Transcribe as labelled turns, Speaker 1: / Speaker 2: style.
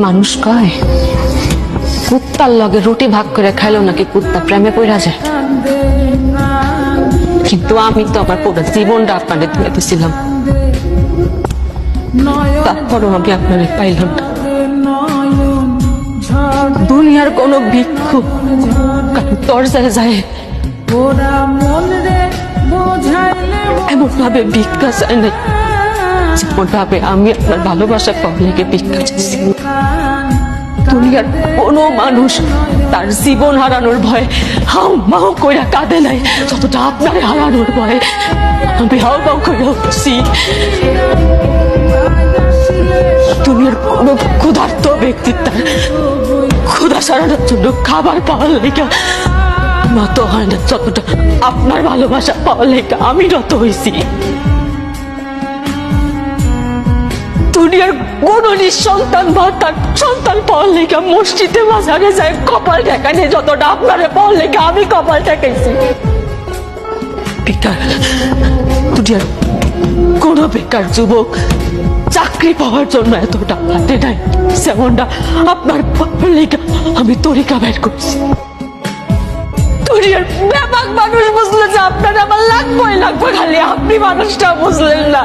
Speaker 1: মানুষ কয় কুত্তার লগে রুটি ভাগ করে খাইলো নাকি কুত্তা প্রেমে পড়া যায়, কিন্তু আমি তো আমার পুরো জীবনটা আপনাদের দিয়ে দিয়েছিলাম, তারপরও আমি আপনাদের পাইলাম না। দুনিয়ার কোন ভিক্ষু দরজায় যায় এমন ভাবে ভিক্ষা চায় নাই যেমন ভাবে আমি আপনার ভালোবাসা পাবলিকে ভিক্ষা চাইছি। দুনিয়ার কোন মানুষ তার জীবন হারানোর ভয়ে হাউ মাউ কইরা কাঁদে নাই যতটা আপনার হারানোর ভয়ে আমি হাউ মাউ কইরা উঠছি। দুনিয়ার কোন ক্ষুধার্ত ব্যক্তি তার ক্ষুধা সারানোর জন্য খাবার পাওয়ার লেগা নত হয় না যতটা আপনার ভালোবাসা পাওয়ার লেগা আমি নত হয়েছি। দুনিয়ার কোন নিঃসন্তান বা তার সন্তান পাওয়ার লেগা মসজিদে বাজারে যায় কপাল ঠেকানে যতটা আপনারে পাওয়ার লেগা আমি কপাল ঠেকাইছি। বেকার দুনিয়ার কোন বেকার যুবক চাকরি পাওয়ার জন্য এতটা হাতে নাই যেমনটা আপনার পাওয়ার লেগা আমি তরিকা বের করছি। দুনিয়ার ব্যাপক মানুষ বুঝলো যে আপনার আমার লাগবে খালি আপনি মানুষটা বুঝলেন না।